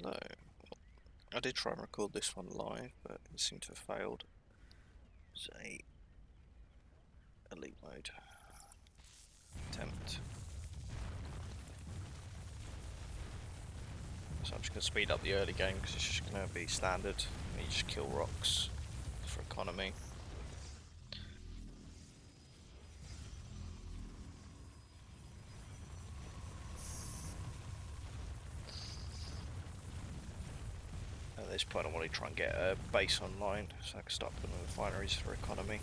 Hello. I did try and record this one live, but it seemed to have failed. It's a elite mode attempt. So I'm just going to speed up the early game because it's just going to be standard. You just kill rocks for economy. At this point I want to try and get a base online so I can start putting refineries for economy.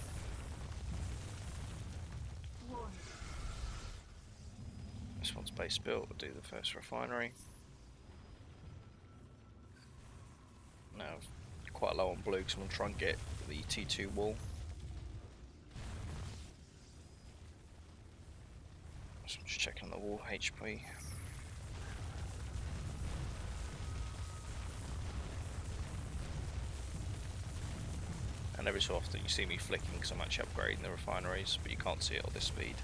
This one's base built, we'll do the first refinery. Now quite low on blue because I'm going to try and get the T2 wall. So I'm just checking the wall HP. And every so often you see me flicking because I'm actually upgrading the refineries, but you can't see it at this speed.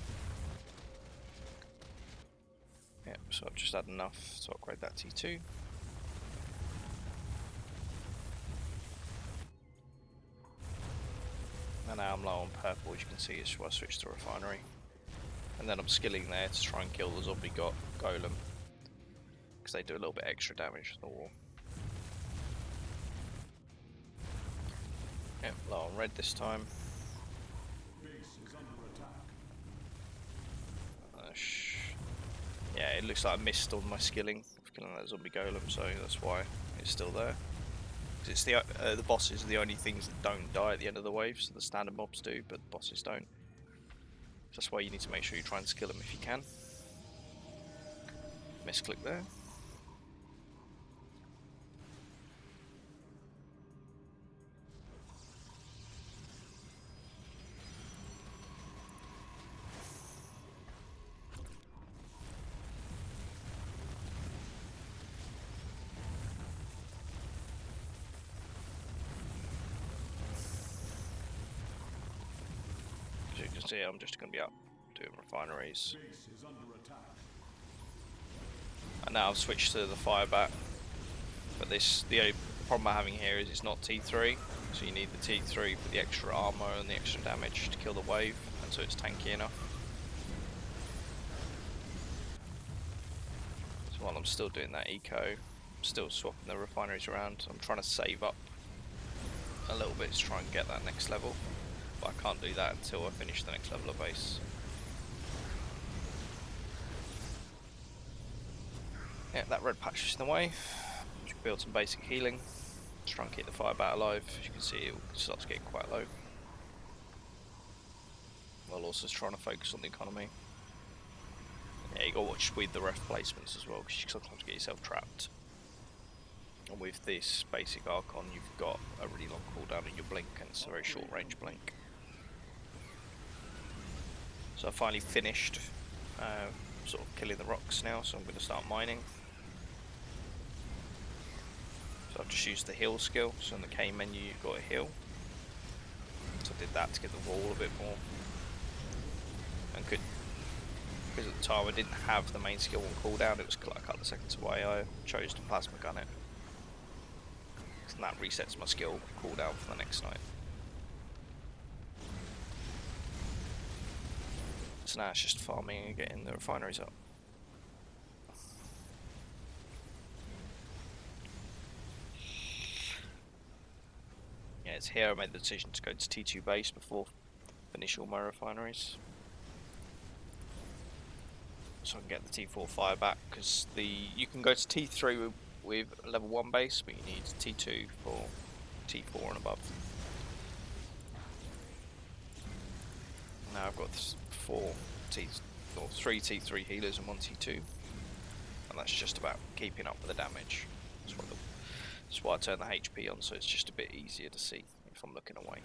Yep, so I've just had enough to upgrade that T2. And now I'm low on purple, as you can see, is why I switched to refinery. And then I'm skilling there to try and kill the zombie golem, because they do a little bit extra damage to the wall. Yep, low on red this time. Base is under attack. Yeah, it looks like I missed on my skilling of killing that zombie golem, so that's why it's still there. Because it's the bosses are the only things that don't die at the end of the wave, so the standard mobs do, but the bosses don't. So that's why you need to make sure you try and skill them if you can. Misclick there. As you can see, I'm just going to be up doing refineries. Base is under attack. And now I've switched to the fire bat. But the only problem I'm having here is it's not T3, so you need the T3 for the extra armor and the extra damage to kill the wave, and so it's tanky enough. So while I'm still doing that eco, I'm still swapping the refineries around. I'm trying to save up a little bit to try and get that next level, but I can't do that until I finish the next level of base. Yeah, that red patch is in the way. Just build some basic healing. Try and keep the fire bat alive. As you can see, it starts getting quite low. While also trying to focus on the economy. Yeah, you gotta watch with the ref placements as well, because you can sometimes get yourself trapped. And with this basic Archon, you've got a really long cooldown on your blink, and it's a very short range blink. So I finally finished sort of killing the rocks now, so I'm going to start mining. So I've just used the heal skill, so in the K menu you've got a heal. So I did that to get the wall a bit more. And because at the time I didn't have the main skill on cooldown, it was like a couple of seconds away, I chose to plasma gun it. And that resets my skill cooldown for the next night. So now it's just farming and getting the refineries up. Yeah, it's here I made the decision to go to T2 base before finish all my refineries. So I can get the T4 fire back, because you can go to T3 with level 1 base, but you need T2 for T4 and above. Now I've got 3 T3 healers and 1 T2, and that's just about keeping up with the damage. That's why I turn the HP on, so it's just a bit easier to see if I'm looking away.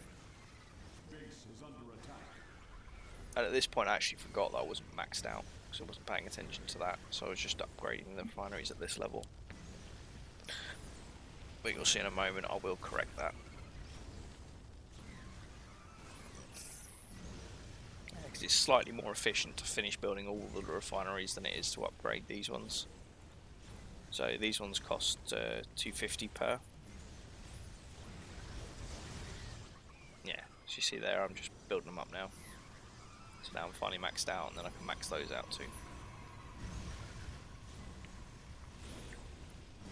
Base is under attack. And at this point I actually forgot that I wasn't maxed out, because I wasn't paying attention to that, so I was just upgrading the refineries at this level. But you'll see in a moment I will correct that. Because it's slightly more efficient to finish building all the refineries than it is to upgrade these ones. So these ones cost 250 per. Yeah, as you see there, I'm just building them up now. So now I'm finally maxed out, and then I can max those out too.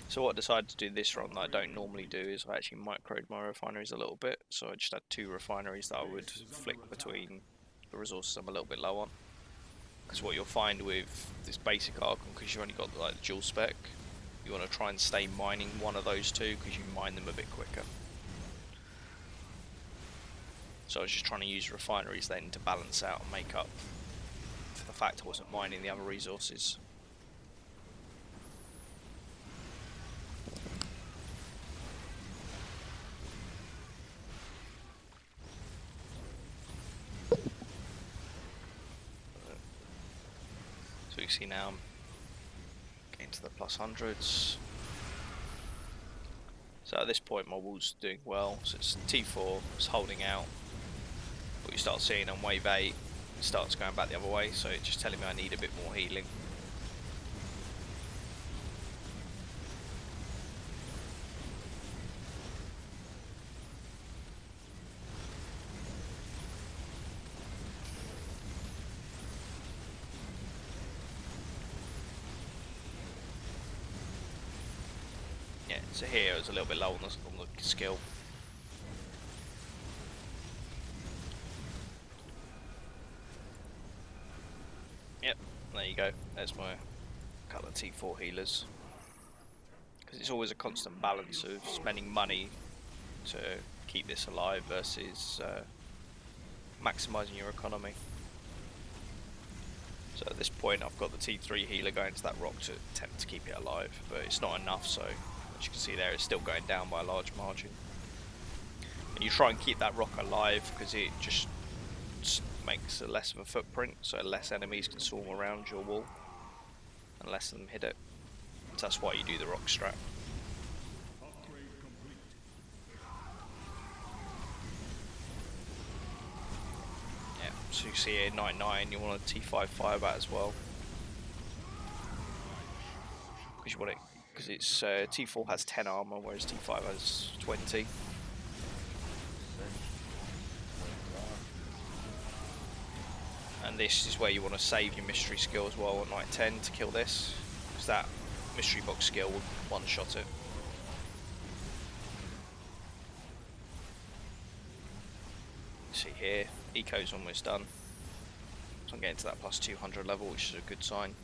So what I decided to do this run that I don't normally do is I actually microed my refineries a little bit. So I just had 2 refineries that I would flick between the resources I'm a little bit low on. Because what you'll find with this basic Archon, because you've only got like the dual spec, you want to try and stay mining one of those 2 because you mine them a bit quicker. So I was just trying to use refineries then to balance out and make up for the fact I wasn't mining the other resources. So you see now I'm getting to the plus hundreds. So at this point my wall's doing well, so it's T4, it's holding out. But you start seeing on wave 8, it starts going back the other way, so it's just telling me I need a bit more healing. Yeah, so here it was a little bit low on the skill. Yep, there you go. There's my couple of T4 healers. Because it's always a constant balance of spending money to keep this alive versus maximising your economy. So at this point I've got the T3 healer going to that rock to attempt to keep it alive, but it's not enough, so as you can see there, it's still going down by a large margin. And you try and keep that rock alive because it just makes less of a footprint, so less enemies can swarm around your wall and less of them hit it. So that's why you do the rock strat. Yeah, so you see here 99, you want a T5 firebat as well. Because you want it, because it's T4 has 10 armor, whereas T5 has 20. And this is where you want to save your mystery skill as well on night 10 to kill this, because that mystery box skill will one-shot it. See here, eco's almost done. So I'm getting to that plus 200 level, which is a good sign.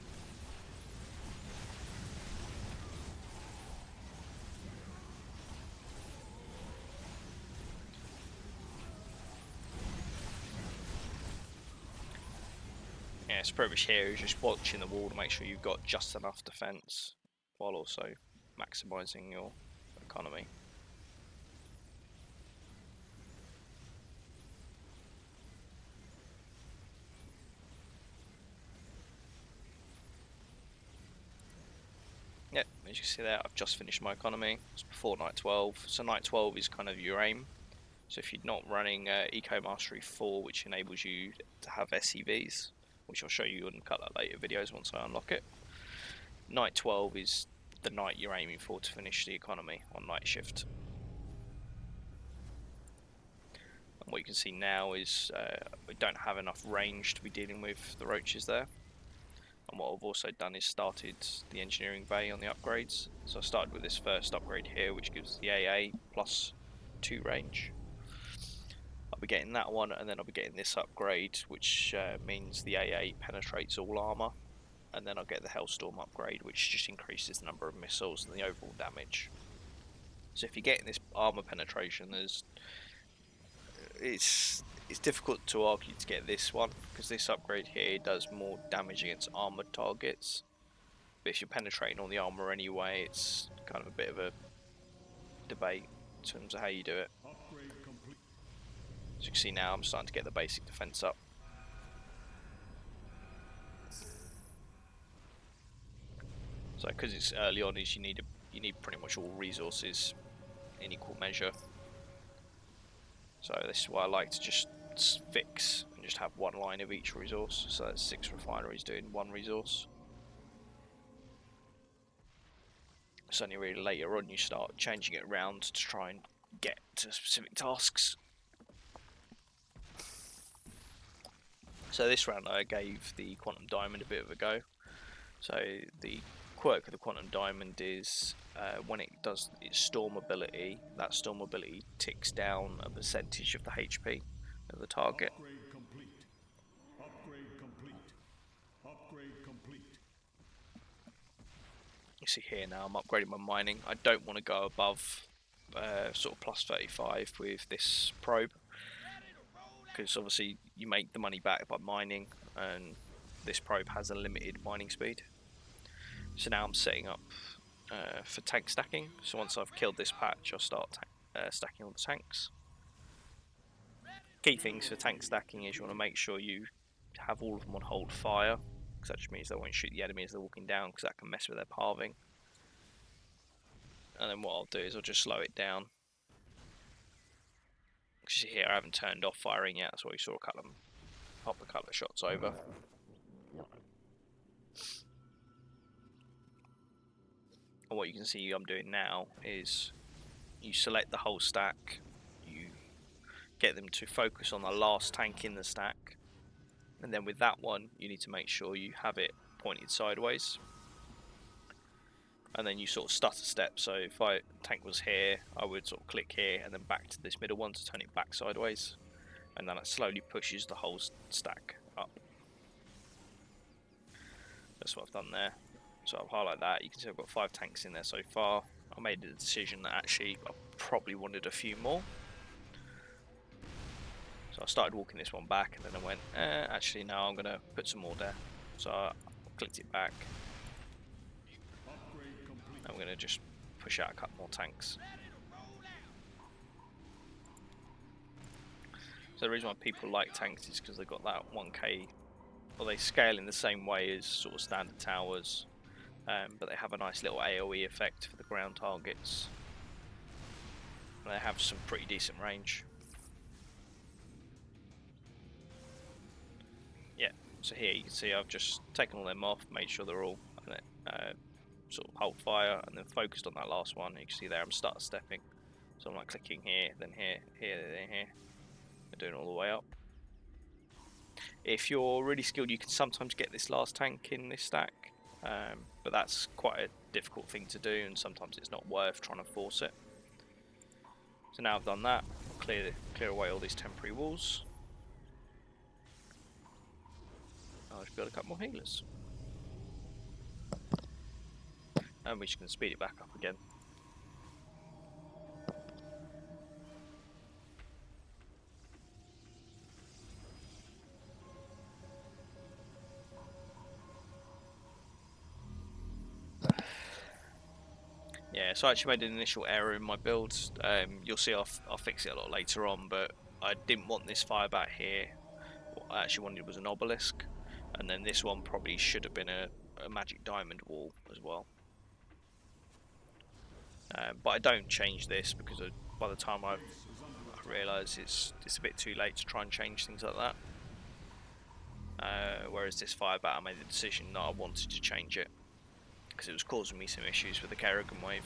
Yeah, it's pretty much here is just watching the wall to make sure you've got just enough defense while also maximizing your economy. Yep, as you can see there, I've just finished my economy. It's before night 12, so night 12 is kind of your aim. So if you're not running Eco Mastery 4, which enables you to have SCVs, which I'll show you in a couple of later videos once I unlock it, night 12 is the night you're aiming for to finish the economy on Nightshift. And what you can see now is we don't have enough range to be dealing with the roaches there. And what I've also done is started the engineering bay on the upgrades. So I started with this first upgrade here, which gives the a.k.a. plus 2 range. I'll be getting that one, and then I'll be getting this upgrade, which means the a.k.a. penetrates all armor. And then I'll get the Hellstorm upgrade, which just increases the number of missiles and the overall damage. So if you're getting this armor penetration, it's difficult to argue to get this one, because this upgrade here does more damage against armored targets. But if you're penetrating all the armor anyway, it's kind of a bit of a debate in terms of how you do it. As you can see now, I'm starting to get the basic defense up. So because it's early on, is you need pretty much all resources in equal measure. So this is why I like to just fix and just have one line of each resource. So that's 6 refineries doing 1 resource. It's only really later on you start changing it around to try and get to specific tasks. So this round I gave the Quantum Diamond a bit of a go. So the quirk of the Quantum Diamond is when it does its storm ability, that storm ability ticks down a percentage of the HP of the target. Upgrade complete. Upgrade complete. Upgrade complete. You see here now I'm upgrading my mining. I don't want to go above sort of plus 35 with this probe, because obviously you make the money back by mining, and this probe has a limited mining speed. So now I'm setting up for tank stacking. So once I've killed this patch, I'll start stacking all the tanks. Key things for tank stacking is you want to make sure you have all of them on hold fire, because that just means they won't shoot the enemy as they're walking down, because that can mess with their pathing. And then what I'll do is I'll just slow it down. Because you see here I haven't turned off firing yet, that's why you saw pop a couple of shots over. And what you can see I'm doing now is you select the whole stack, you get them to focus on the last tank in the stack, and then with that one you need to make sure you have it pointed sideways, and then you sort of stutter step. So if tank was here, I would sort of click here and then back to this middle one to turn it back sideways, and then it slowly pushes the whole stack up. That's what I've done there. So I'll highlight that. You can see I've got 5 tanks in there so far. I made the decision that actually I probably wanted a few more. So I started walking this one back, and then I went, actually no, I'm going to put some more there. So I clicked it back. I'm going to just push out a couple more tanks. So the reason why people like tanks is because they've got that 1k, well, they scale in the same way as sort of standard towers. But they have a nice little AoE effect for the ground targets. And they have some pretty decent range. Yeah, so here you can see I've just taken all them off, made sure they're all sort of hold fire, and then focused on that last one. You can see there I'm stutter stepping. So I'm like clicking here, then here, here, then here. I'm doing it all the way up. If you're really skilled, you can sometimes get this last tank in this stack. But that's quite a difficult thing to do, and sometimes it's not worth trying to force it. So now I've done that, I'll clear away all these temporary walls. I'll just build a couple more healers. And we just can speed it back up again. Yeah, so I actually made an initial error in my build. You'll see I'll fix it a lot later on, but I didn't want this fire bat here. What I actually wanted was an obelisk, and then this one probably should have been a magic diamond wall as well. But I don't change this because by the time I realise it's a bit too late to try and change things like that. Whereas this fire bat, I made the decision that I wanted to change it because it was causing me some issues with the Kerrigan wave.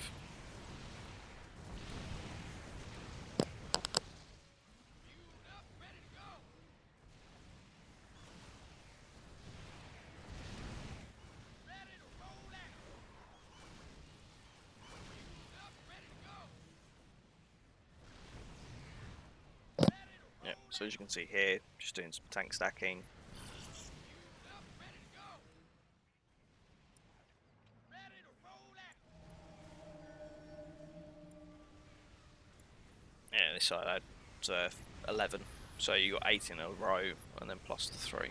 Yeah, so as you can see here, just doing some tank stacking. Yeah, this side I had 11, so you got 8 in a row, and then plus the 3.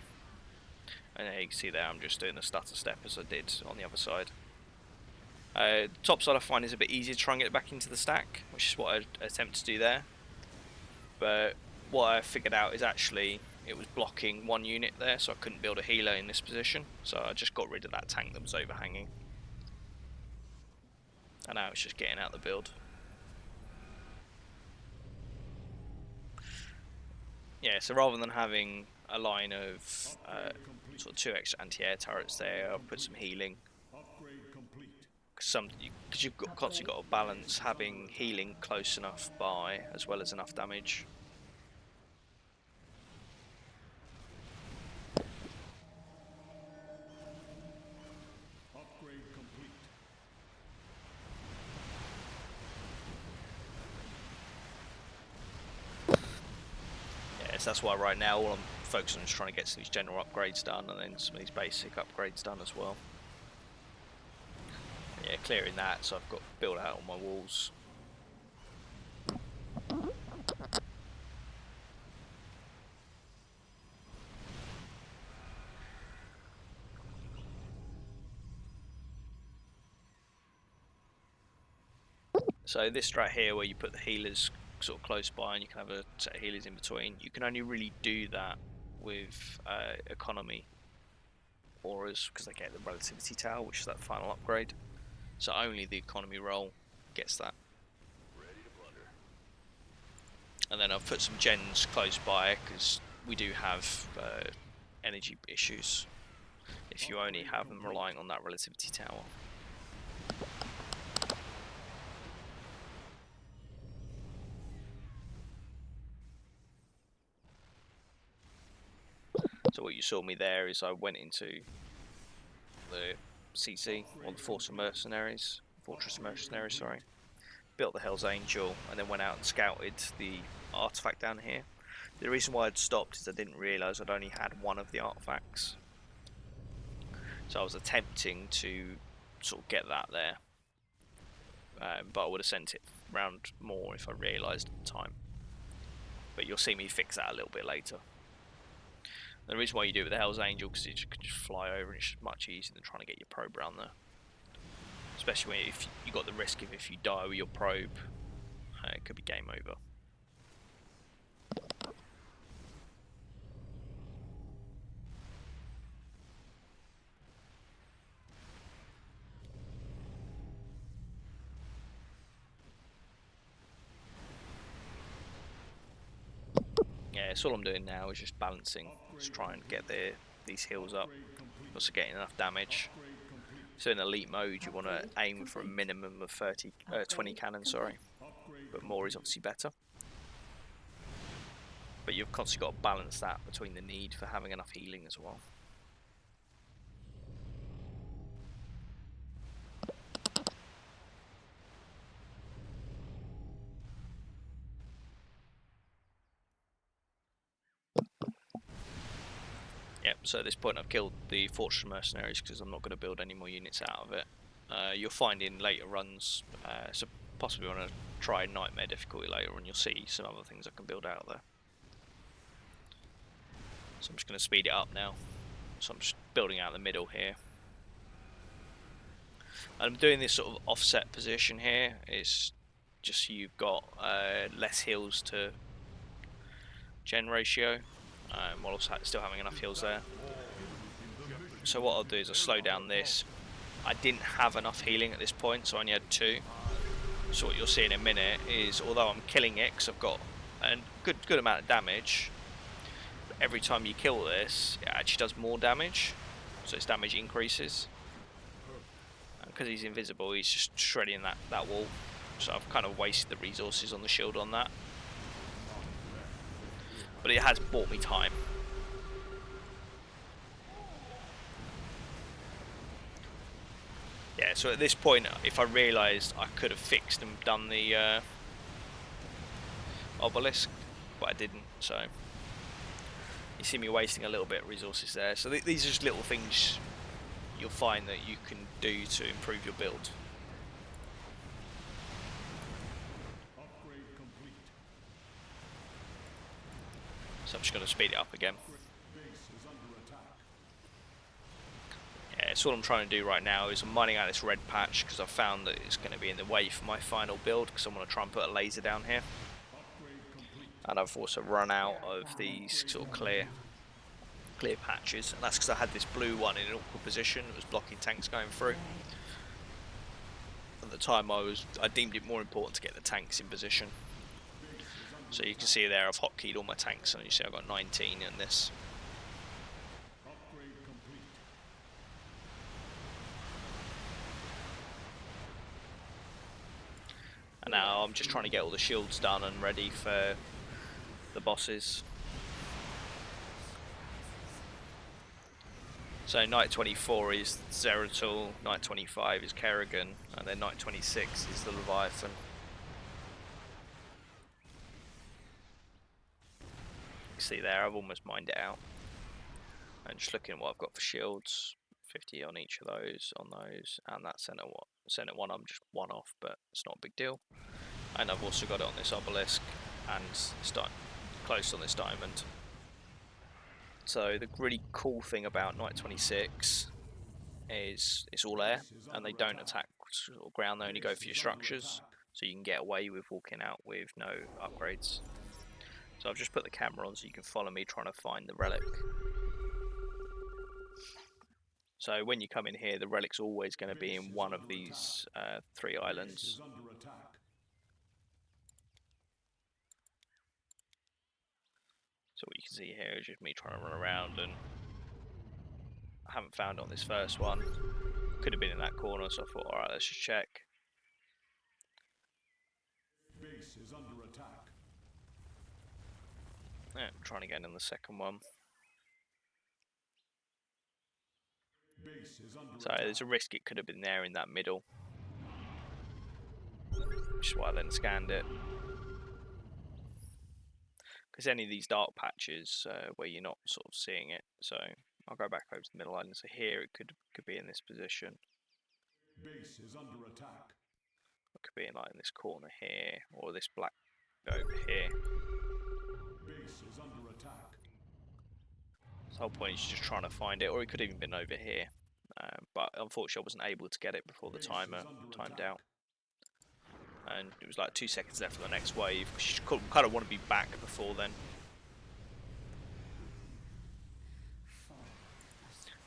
And there you can see there I'm just doing the stutter step as I did on the other side. Top side I find is a bit easier to try and get it back into the stack, which is what I attempt to do there. But what I figured out is actually it was blocking one unit there, so I couldn't build a healer in this position. So I just got rid of that tank that was overhanging. And now it's just getting out the build. Yeah, so rather than having a line of sort of 2 extra anti-air turrets there, I'll put some healing. because you've got constantly got to balance having healing close enough by as well as enough damage. Upgrade complete. Yes, that's why right now all I'm focusing on is trying to get some of these general upgrades done, and then some of these basic upgrades done as well. Yeah, clearing that, so I've got built out on my walls. So this strat here, where you put the healers sort of close by and you can have a set of healers in between, you can only really do that with economy auras, because they get the relativity tower, which is that final upgrade. So only the economy role gets that. And then I've put some gens close by, because we do have energy issues if you only have them relying on that relativity tower. So what you saw me there is I went into the CC, or the Fortress of Mercenaries, sorry, built the Hell's Angel, and then went out and scouted the artifact down here. The reason why I'd stopped is I didn't realise I'd only had one of the artifacts, so I was attempting to sort of get that there, but I would have sent it round more if I realised at the time. But you'll see me fix that a little bit later. The reason why you do it with the Hell's Angel, because you can just fly over, and it's just much easier than trying to get your probe around there. Especially when if you got the risk of, if you die with your probe, it could be game over. Yeah, so all I'm doing now is just balancing, just trying to get these heals up, also getting enough damage. So in elite mode, you want to aim for a minimum of 20 cannons, sorry, but more is obviously better. But you've constantly got to balance that between the need for having enough healing as well. Yep, so at this point I've killed the Fortress of Mercenaries because I'm not going to build any more units out of it. You'll find in later runs, so possibly want to try Nightmare difficulty later on, you'll see some other things I can build out there. So I'm just going to speed it up now. So I'm just building out the middle here. I'm doing this sort of offset position here. It's just so you've got less heals to gen ratio, while also still having enough heals there. So what I'll do is I'll slow down this. I didn't have enough healing at this point, so I only had 2. So what you'll see in a minute is, although I'm killing it because I've got a good amount of damage, every time you kill this, it actually does more damage. So its damage increases. And because he's invisible, he's just shredding that wall. So I've kind of wasted the resources on the shield on that. But it has bought me time. Yeah, so at this point, if I realised I could have fixed and done the obelisk, but I didn't, so you see me wasting a little bit of resources there. So these are just little things you'll find that you can do to improve your build. Upgrade complete. So I'm just going to speed it up again. Base is under attack. Yeah, so what I'm trying to do right now is I'm mining out this red patch because I found that it's going to be in the way for my final build, because I want to try and put a laser down here. And I've also run out of these sort of clear patches, and that's because I had this blue one in an awkward position. It was blocking tanks going through. At the time I deemed it more important to get the tanks in position. So you can see there I've hotkeyed all my tanks, and you see I've got 19 in this. Upgrade complete. now I'm just trying to get all the shields done and ready for the bosses. So night 24 is Zeratul, night 25 is Kerrigan, and then night 26 is the Leviathan. You can see there, I've almost mined it out. And just looking at what I've got for shields, 50 on each of those, and that center one I'm just one off, but it's not a big deal. And I've also got it on this obelisk and close on this diamond. So the really cool thing about night 26 is it's all air, and they don't attack sort of ground, they only go for your structures, so you can get away with walking out with no upgrades. So I've just put the camera on so you can follow me trying to find the relic. So when you come in here, the relic's always going to be in one of these 3 islands. So what you can see here is just me trying to run around, and I haven't found it on this first one. Could have been in that corner, so I thought, alright, let's just check. Base is under attack. Yeah, I'm trying again in the second one. Base is under So there's a risk it could have been there in that middle, which is why I then scanned it. Because any of these dark patches where you're not sort of seeing it, so I'll go back over to the middle island. So here it could be in this position. Base is under attack. It could be in like in this corner here, or this black over here. Base is under attack. So the whole point is just trying to find it, or it could have even been over here. But unfortunately I wasn't able to get it before the timer timed out. And it was like 2 seconds left for the next wave, because you kind of want to be back before then.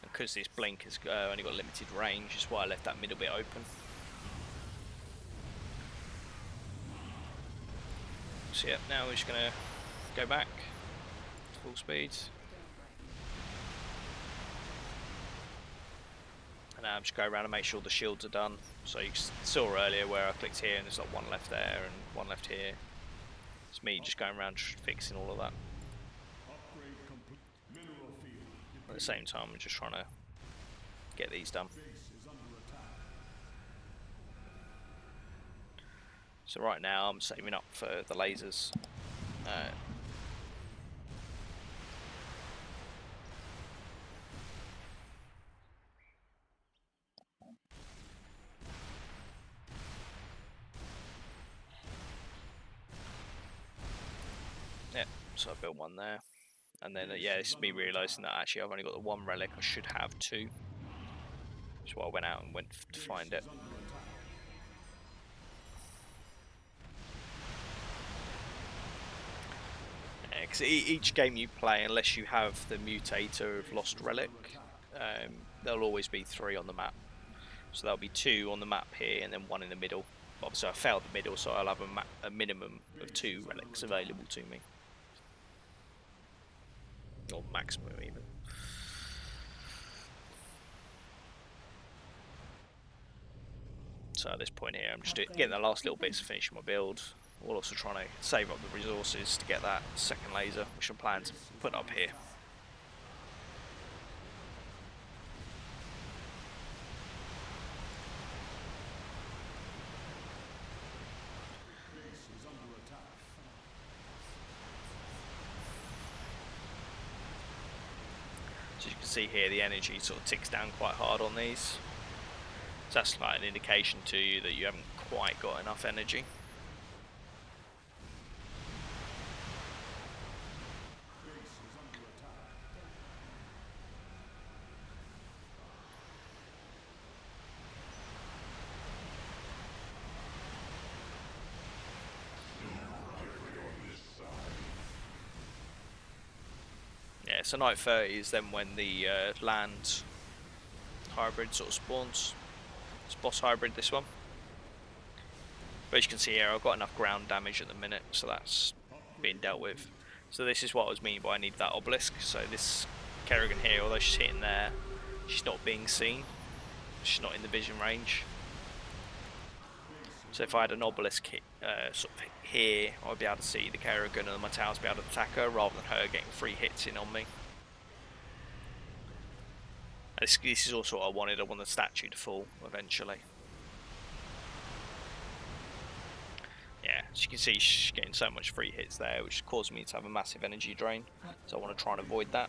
And because this blink has only got limited range, is why I left that middle bit open. So yeah, now we're just going to go back full speed. And now I'm just going around and make sure the shields are done. So you saw earlier where I clicked here and there's like 1 left there and 1 left here. It's me just going around fixing all of that. At the same time, I'm just trying to get these done. So right now I'm saving up for the lasers. Yeah, so I built 1 there. And then yeah, it's me realising that actually I've only got the 1 relic, I should have 2. That's why I went out and went to find it. Yeah, because each game you play, unless you have the mutator of Lost Relic, there'll always be 3 on the map. So there'll be 2 on the map here and then 1 in the middle. Obviously I failed the middle, so I'll have a minimum of 2 relics available to me. Or maximum even. So at this point here, I'm just getting the last little bits to finish my build. We're also trying to save up the resources to get that second laser, which I'm planning to put up here. So you can see here the energy sort of ticks down quite hard on these. So that's like an indication to you that you haven't quite got enough energy. Yeah, so night 30 is then when the land hybrid sort of spawns. It's boss hybrid, this one. But as you can see here, I've got enough ground damage at the minute, so that's being dealt with. So this is what I was meaning by I need that obelisk. So this Kerrigan here, although she's hitting there, she's not being seen. She's not in the vision range. So if I had an obelisk sort of here, I'd be able to see the Kerrigan and my towers be able to attack her rather than her getting 3 hits in on me. And this is also what I wanted. I want the statue to fall eventually. Yeah, as you can see, she's getting so much free hits there, which is causing me to have a massive energy drain. So I want to try and avoid that.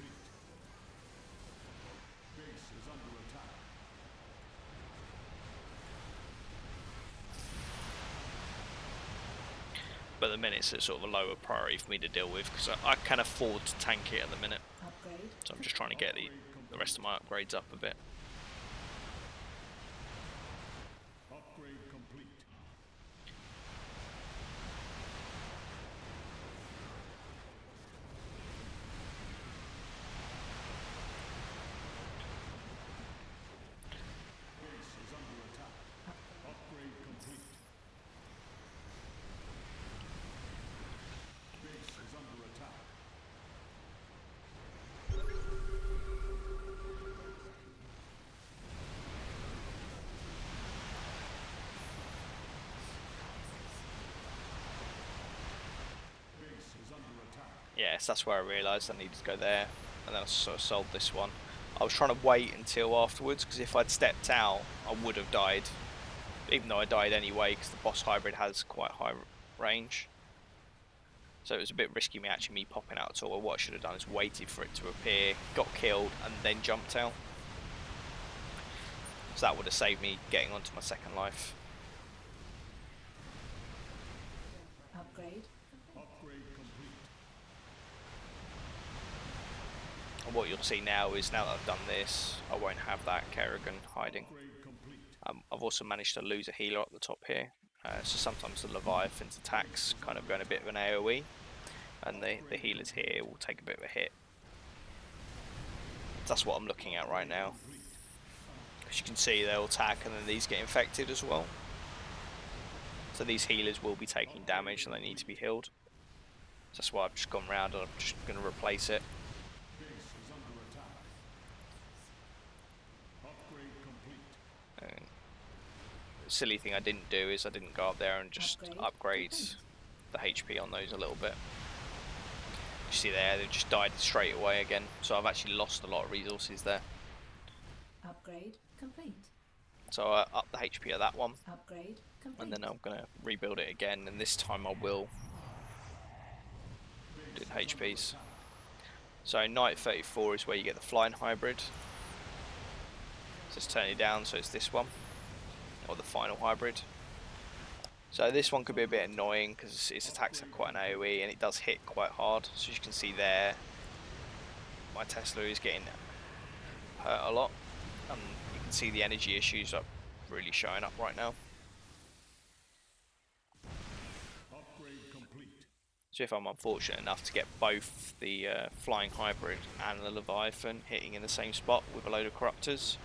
But at the minute it's sort of a lower priority for me to deal with because I can afford to tank it at the minute. So I'm just trying to get the rest of my upgrades up a bit. Upgrade complete. Base is under attack. Upgrade complete. Base is under attack. Yes, that's where I realised I needed to go there, and then I sort of sold this one. I was trying to wait until afterwards, because if I'd stepped out, I would have died. Even though I died anyway, because the boss hybrid has quite high range. So it was a bit risky me popping out at all. What I should have done is waited for it to appear, got killed, and then jumped out. So that would have saved me getting onto my second life. Upgrade. And what you'll see now is, now that I've done this, I won't have that Kerrigan hiding. I've also managed to lose a healer up the top here, so sometimes the Leviathan's attacks kind of going a bit of an AoE, and the healers here will take a bit of a hit. That's what I'm looking at right now. As you can see, they'll attack and then these get infected as well. So these healers will be taking damage and they need to be healed. So that's why I've just gone round and I'm just going to replace it. The silly thing I didn't do is I didn't go up there and just upgrade the HP on those a little bit. You see there, they just died straight away again. So I've actually lost a lot of resources there. Upgrade complete. So I upped the HP of that one. Upgrade complete. And then I'm going to rebuild it again, and this time I will do the HPs. So Knight 34 is where you get the flying hybrid. So just turn it down, so it's this one, or the final hybrid. So this one could be a bit annoying because its attacks have quite an AoE and it does hit quite hard. So as you can see there, my Tesla is getting hurt a lot. And you can see the energy issues are really showing up right now. So if I'm unfortunate enough to get both the flying hybrid and the Leviathan hitting in the same spot with a load of corruptors,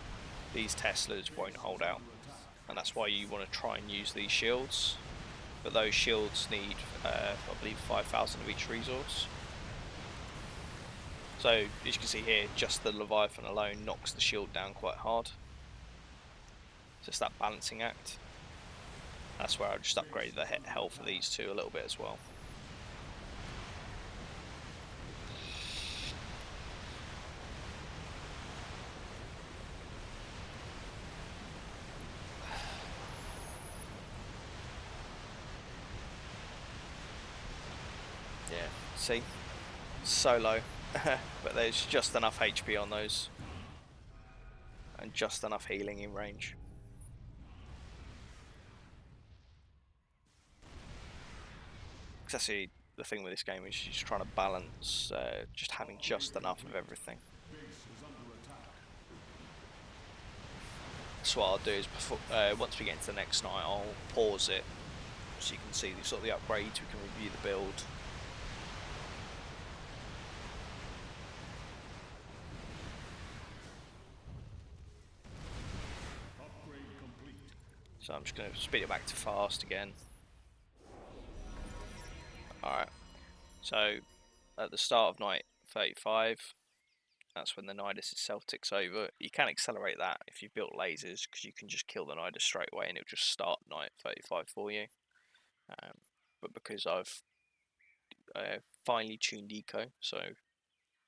these Teslas won't hold out. And that's why you want to try and use these shields. But those shields need, I believe, 5,000 of each resource. So as you can see here, just the Leviathan alone knocks the shield down quite hard. So it's that balancing act. That's where I just upgraded the health of these two a little bit as well. Yeah, see? So low. But there's just enough HP on those. And just enough healing in range. Because that's the thing with this game, is you're just trying to balance just having just enough of everything. So what I'll do is, before, once we get into the next night, I'll pause it so you can see the sort of the upgrades, we can review the build. So I'm just going to speed it back to fast again. Alright, so at the start of night 35, That's when the Nidus itself ticks over. You can accelerate that if you've built lasers, because you can just kill the Nidus straight away and it'll just start night 35 for you. But because I've finely tuned eco, so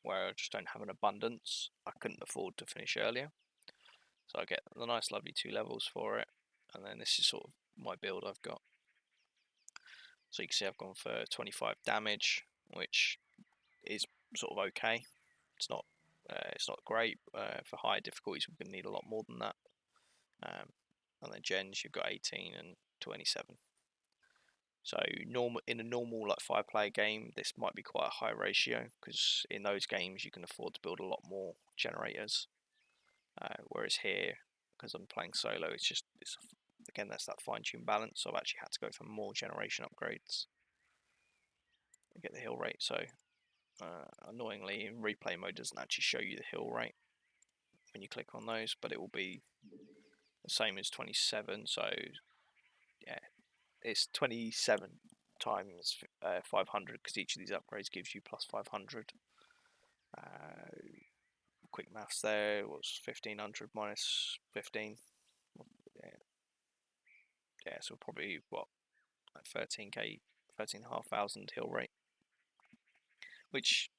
where I just don't have an abundance, I couldn't afford to finish earlier. So I get the nice lovely 2 levels for it, and then this is sort of my build I've got. So you can see I've gone for 25 damage, which is sort of okay. It's not great. For higher difficulties we're going to need a lot more than that. And then gens, you've got 18 and 27. So in a normal like 5-player game, this might be quite a high ratio, because in those games you can afford to build a lot more generators. Whereas here, because I'm playing solo, it's again, that's that fine-tuned balance. So I've actually had to go for more generation upgrades to get the heal rate. So annoyingly, in replay mode doesn't actually show you the heal rate when you click on those, but it will be the same as 27. So yeah, it's 27 times 500, because each of these upgrades gives you plus 500. Quick maths there was 1500 minus 15. Yeah, so probably what, like 13k, 13,500 heal rate, which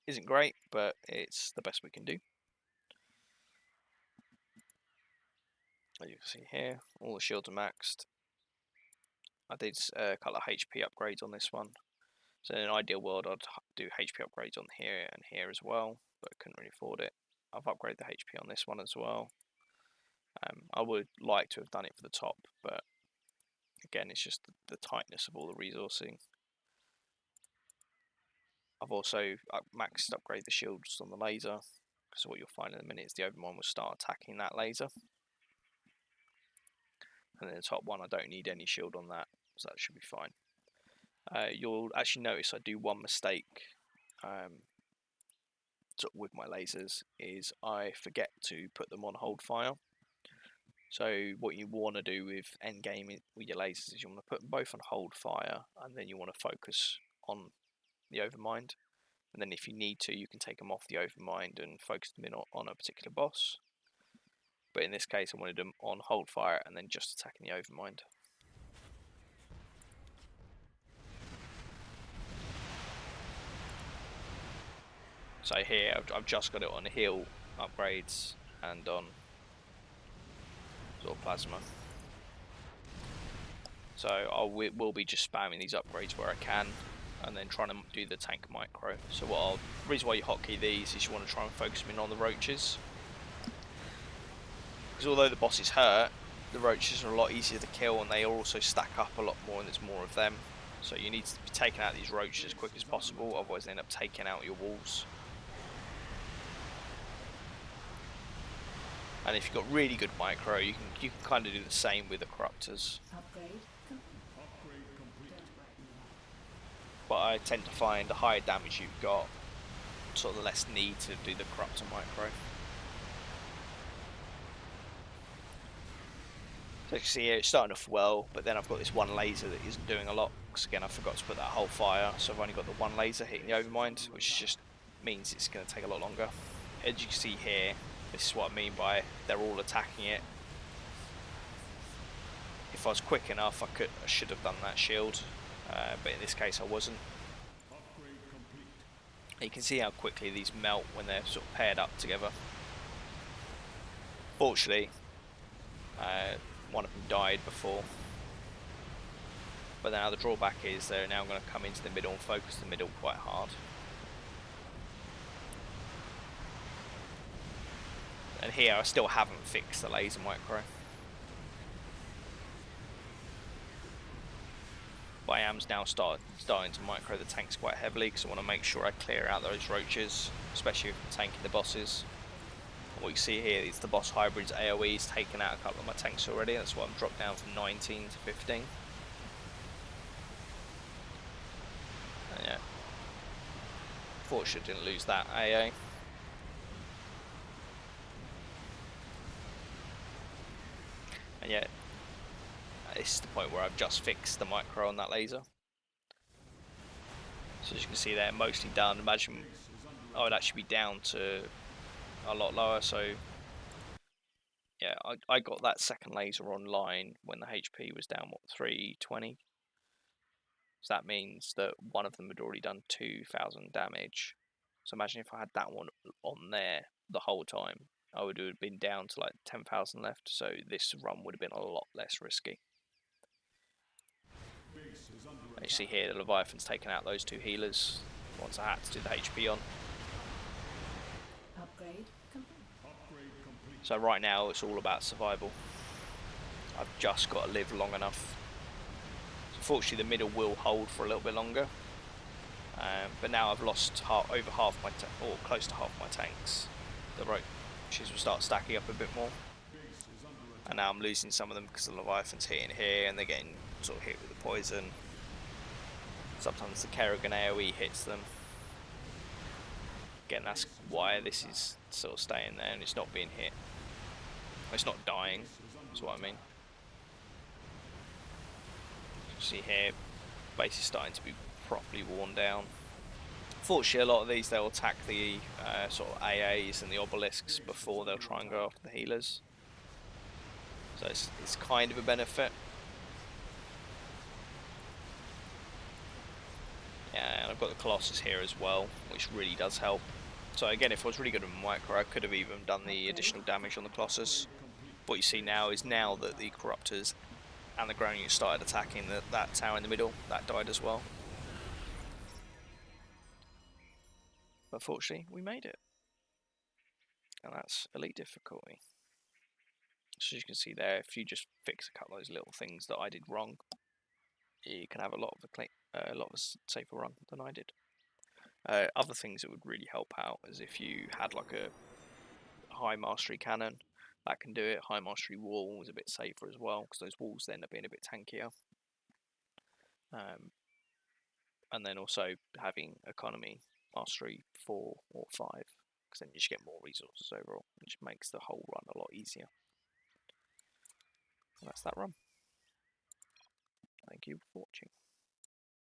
isn't great, but it's the best we can do. As you can see here, all the shields are maxed. I did a couple of HP upgrades on this one. So in an ideal world, I'd do HP upgrades on here and here as well, but I couldn't really afford it. I've upgraded the HP on this one as well. I would like to have done it for the top, but again, it's just the tightness of all the resourcing. I've also maxed upgrade the shields on the laser, because what you'll find in a minute is the overmind will start attacking that laser. And then the top one, I don't need any shield on that, so that should be fine. You'll actually notice I do one mistake with my lasers, is I forget to put them on hold fire. So what you want to do with endgame with your lasers is you want to put them both on hold fire, and then you want to focus on the overmind. And then if you need to, you can take them off the overmind and focus them in on a particular boss. But in this case, I wanted them on hold fire and then just attacking the overmind. So here, I've just got it on heal upgrades and on sort of plasma. So I will be just spamming these upgrades where I can, and then trying to do the tank micro. So the reason why you hotkey these is you want to try and focus them in on the roaches. Because although the boss is hurt, the roaches are a lot easier to kill, and they also stack up a lot more, and there's more of them. So you need to be taking out these roaches as quick as possible, otherwise they end up taking out your walls. And if you've got really good micro, you can kind of do the same with the corruptors. Upgrade complete. But I tend to find the higher damage you've got, sort of the less need to do the corruptor micro. So you can see here it's starting off well, but then I've got this one laser that isn't doing a lot, because again I forgot to put that whole fire, so I've only got the one laser hitting the overmind, which just means it's going to take a lot longer. As you can see here, this is what I mean by they're all attacking it. If I was quick enough, I should have done that shield, but in this case I wasn't. You can see how quickly these melt when they're sort of paired up together. Fortunately, one of them died before. But now the drawback is they're now going to come into the middle and focus the middle quite hard. And here I still haven't fixed the laser micro. But I am now starting to micro the tanks quite heavily, because I want to make sure I clear out those roaches, especially if I'm tanking the bosses. What you see here is the boss hybrids AoE's taken out a couple of my tanks already. That's why I'm dropped down from 19 to 15. And yeah, fortunately didn't lose that AA. And yeah, this is the point where I've just fixed the micro on that laser. So as you can see they're mostly done. Imagine I would actually be down to a lot lower. So yeah, I got that second laser online when the HP was down, what, 320. So that means that one of them had already done 2,000 damage. So imagine if I had that one on there the whole time, I would have been down to like 10,000 left. So this run would have been a lot less risky. And you see here the Leviathan's taken out those two healers once I had to do the HP on. Upgrade complete. So right now it's all about survival. I've just got to live long enough. So fortunately the middle will hold for a little bit longer. But now I've lost over half my, or close to half my tanks. The roaches will start stacking up a bit more. And now I'm losing some of them because the Leviathan's hitting here and they're getting sort of hit with the poison. Sometimes the Kerrigan AoE hits them. Again, that's why this is sort of staying there and it's not being hit. It's not dying, that's what I mean. You see here, base is starting to be properly worn down. Fortunately, a lot of these, they'll attack the sort of AAs and the obelisks before they'll try and go after the healers. So it's kind of a benefit. Yeah, and I've got the Colossus here as well, which really does help. So again, if I was really good at micro, I could have even done the additional damage on the Colossus. What you see now is now that the Corruptors and the ground units started attacking that tower in the middle, that died as well. But fortunately, we made it. And that's elite difficulty. So as you can see there, if you just fix a couple of those little things that I did wrong, you can have a lot of a safer run than I did. Other things that would really help out is if you had like a high mastery cannon, that can do it. High mastery wall is a bit safer as well because those walls end up being a bit tankier. And then also having economy mastery 4 or 5, because then you just get more resources overall, which makes the whole run a lot easier. And that's that run. Thank you for watching.